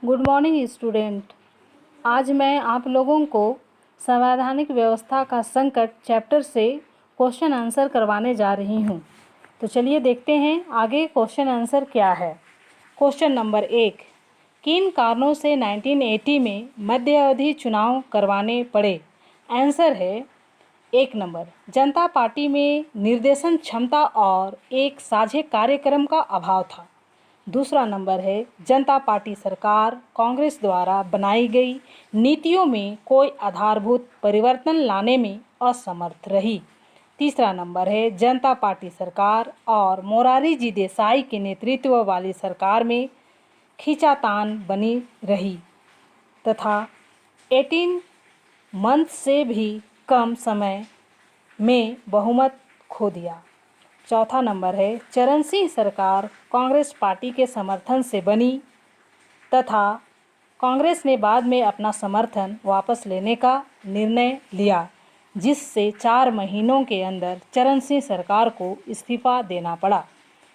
Good morning student. आज मैं आप लोगों को संवैधानिक व्यवस्था का संकट चैप्टर से क्वेश्चन आंसर करवाने जा रही हूं। तो चलिए देखते हैं आगे क्वेश्चन आंसर क्या है। क्वेश्चन नंबर 1, किन कारणों से 1980 में मध्य अवधि चुनाव करवाने पड़े? आंसर है 1 नंबर, जनता पार्टी में निर्देशन क्षमता और एक साझे कार्यक्रम का अभाव था। दूसरा नंबर है, जनता पार्टी सरकार कांग्रेस द्वारा बनाई गई नीतियों में कोई आधारभूत परिवर्तन लाने में असमर्थ रही। तीसरा नंबर है, जनता पार्टी सरकार और मोरारजी जी देसाई के नेतृत्व वाली सरकार में खींचातान बनी रही तथा 18 मंथ से भी कम समय में बहुमत खो दिया। चौथा नंबर है, चरण सिंह सरकार कांग्रेस पार्टी के समर्थन से बनी तथा कांग्रेस ने बाद में अपना समर्थन वापस लेने का निर्णय लिया, जिससे 4 महीनों के अंदर चरण सिंह सरकार को इस्तीफा देना पड़ा।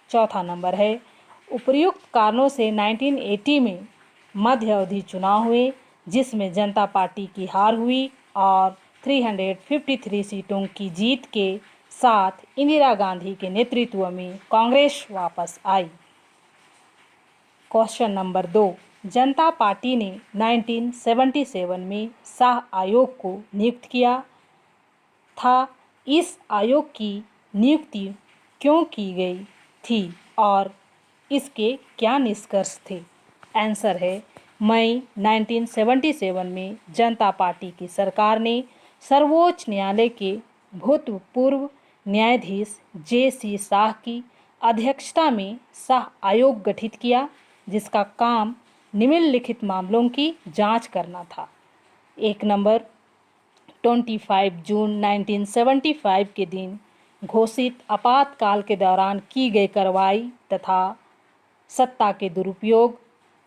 चौथा नंबर है, उपर्युक्त कारणों से 1980 में मध्य अवधि चुनाव हुए, जिसमें जनता पार्टी की हार हुई और 353 सीटों की जीत के साथ इंदिरा गांधी के नेतृत्व में कांग्रेस वापस आई। क्वेश्चन नंबर 2, जनता पार्टी ने 1977 में शाह आयोग को नियुक्त किया था। इस आयोग की नियुक्ति क्यों की गई थी और इसके क्या निष्कर्ष थे? आंसर है, मई 1977 में जनता पार्टी की सरकार ने सर्वोच्च न्यायालय के भूतपूर्व न्यायाधीश जे.सी. शाह की अध्यक्षता में शाह आयोग गठित किया, जिसका काम निम्नलिखित मामलों की जांच करना था। 1 नंबर, 25 जून 1975 के दिन घोषित आपातकाल के दौरान की गई कार्रवाई तथा सत्ता के दुरुपयोग,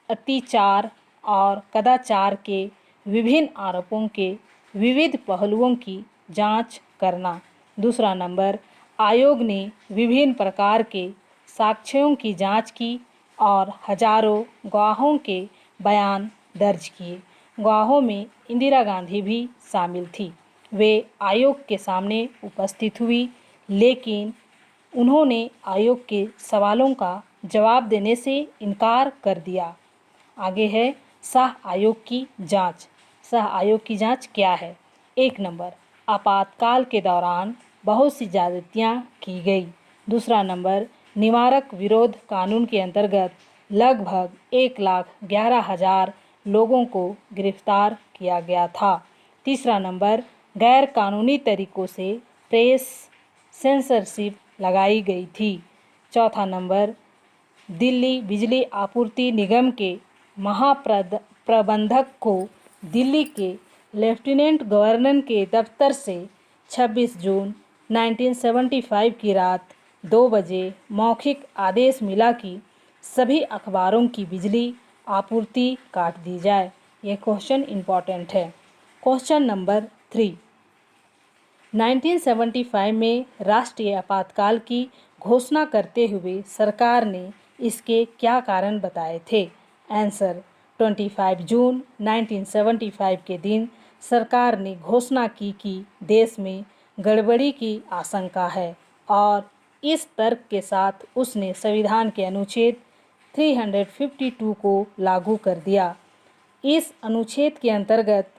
अत्याचार और कदाचार के विभिन्न आरोपों के विविध पहलुओं की जांच करना। दूसरा नंबर, आयोग ने विभिन्न प्रकार के साक्ष्यों की जांच की और हजारों गवाहों के बयान दर्ज किए। गवाहों में इंदिरा गांधी भी शामिल थी। वे आयोग के सामने उपस्थित हुई, लेकिन उन्होंने आयोग के सवालों का जवाब देने से इनकार कर दिया। आगे है शाह आयोग की जांच। शाह आयोग की जांच क्या है? 1 नंबर, आपातकाल के दौरान बहुत सी ज्यादतियाँ की गई। दूसरा नंबर, निवारक विरोध कानून के अंतर्गत लगभग 1,11,000 लोगों को गिरफ्तार किया गया था। तीसरा नंबर, गैर कानूनी तरीकों से प्रेस सेंसरशिप लगाई गई थी। चौथा नंबर, दिल्ली बिजली आपूर्ति निगम के महाप्रबंधक को दिल्ली के लेफ्टिनेंट गवर्नर के दफ्तर से 26 जून 1975 की रात 2 बजे मौखिक आदेश मिला कि सभी अखबारों की बिजली आपूर्ति काट दी जाए। ये क्वेश्चन इम्पॉर्टेंट है। क्वेश्चन नंबर 3, 1975 में राष्ट्रीय आपातकाल की घोषणा करते हुए सरकार ने इसके क्या कारण बताए थे? आंसर, 25 जून 1975 के दिन सरकार ने घोषणा की कि देश में गड़बड़ी की आशंका है और इस तर्क के साथ उसने संविधान के अनुच्छेद 352 को लागू कर दिया। इस अनुच्छेद के अंतर्गत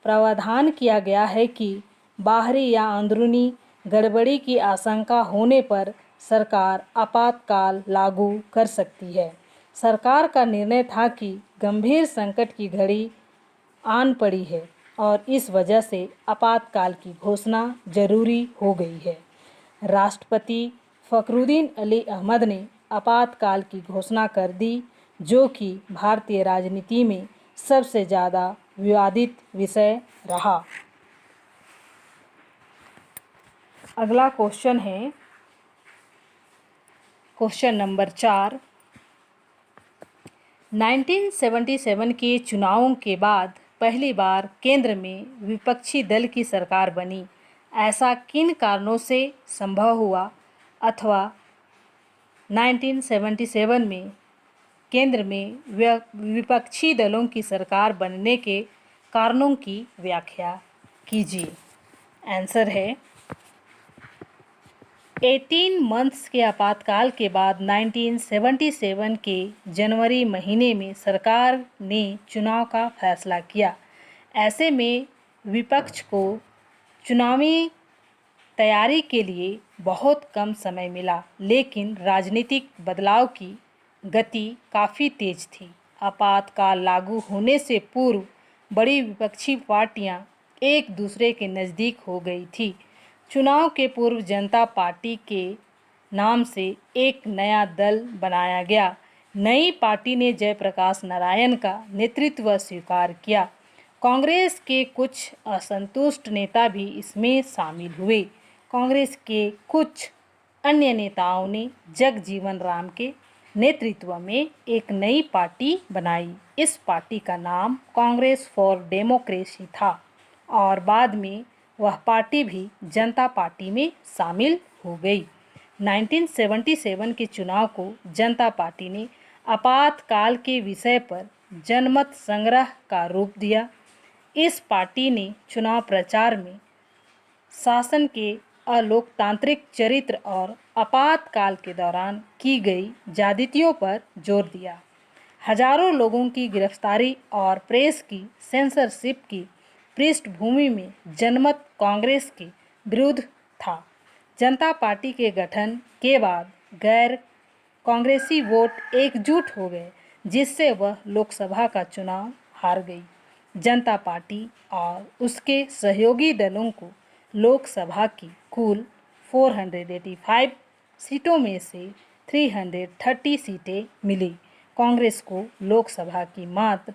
प्रावधान किया गया है कि बाहरी या अंदरूनी गड़बड़ी की आशंका होने पर सरकार आपातकाल लागू कर सकती है। सरकार का निर्णय था कि गंभीर संकट की घड़ी आन पड़ी है और इस वजह से आपातकाल की घोषणा जरूरी हो गई है। राष्ट्रपति फखरुद्दीन अली अहमद ने आपातकाल की घोषणा कर दी, जो कि भारतीय राजनीति में सबसे ज़्यादा विवादित विषय रहा। अगला क्वेश्चन है क्वेश्चन नंबर 4, 1977 के चुनावों के बाद पहली बार केंद्र में विपक्षी दल की सरकार बनी। ऐसा किन कारणों से संभव हुआ अथवा 1977 में केंद्र में विपक्षी दलों की सरकार बनने के कारणों की व्याख्या कीजिए। आंसर है 18 मंथ्स के आपातकाल के बाद 1977 के जनवरी महीने में सरकार ने चुनाव का फैसला किया। ऐसे में विपक्ष को चुनावी तैयारी के लिए बहुत कम समय मिला, लेकिन राजनीतिक बदलाव की गति काफ़ी तेज थी। आपातकाल लागू होने से पूर्व बड़ी विपक्षी पार्टियां एक दूसरे के नज़दीक हो गई थी। चुनाव के पूर्व जनता पार्टी के नाम से एक नया दल बनाया गया। नई पार्टी ने जयप्रकाश नारायण का नेतृत्व स्वीकार किया। कांग्रेस के कुछ असंतुष्ट नेता भी इसमें शामिल हुए। कांग्रेस के कुछ अन्य नेताओं ने जगजीवन राम के नेतृत्व में एक नई पार्टी बनाई। इस पार्टी का नाम कांग्रेस फॉर डेमोक्रेसी था और बाद में वह पार्टी भी जनता पार्टी में शामिल हो गई। 1977 के चुनाव को जनता पार्टी ने आपातकाल के विषय पर जनमत संग्रह का रूप दिया। इस पार्टी ने चुनाव प्रचार में शासन के अलोकतांत्रिक चरित्र और आपातकाल के दौरान की गई ज्यादतियों पर जोर दिया। हजारों लोगों की गिरफ्तारी और प्रेस की सेंसरशिप की पृष्ठभूमि में जनमत कांग्रेस के विरुद्ध था। जनता पार्टी के गठन के बाद गैर कांग्रेसी वोट एकजुट हो गए, जिससे वह लोकसभा का चुनाव हार गई। जनता पार्टी और उसके सहयोगी दलों को लोकसभा की कुल 485 सीटों में से 330 सीटें मिली। कांग्रेस को लोकसभा की मात्र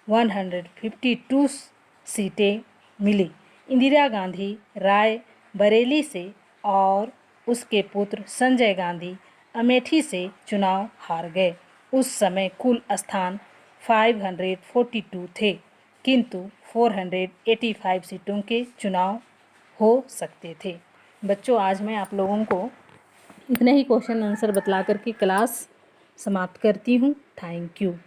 152 सीटें मिली। इंदिरा गांधी राय बरेली से और उसके पुत्र संजय गांधी अमेठी से चुनाव हार गए। उस समय कुल स्थान 542 थे, किंतु 485 सीटों के चुनाव हो सकते थे। बच्चों, आज मैं आप लोगों को इतने ही क्वेश्चन आंसर बतला करके क्लास समाप्त करती हूँ। Thank you.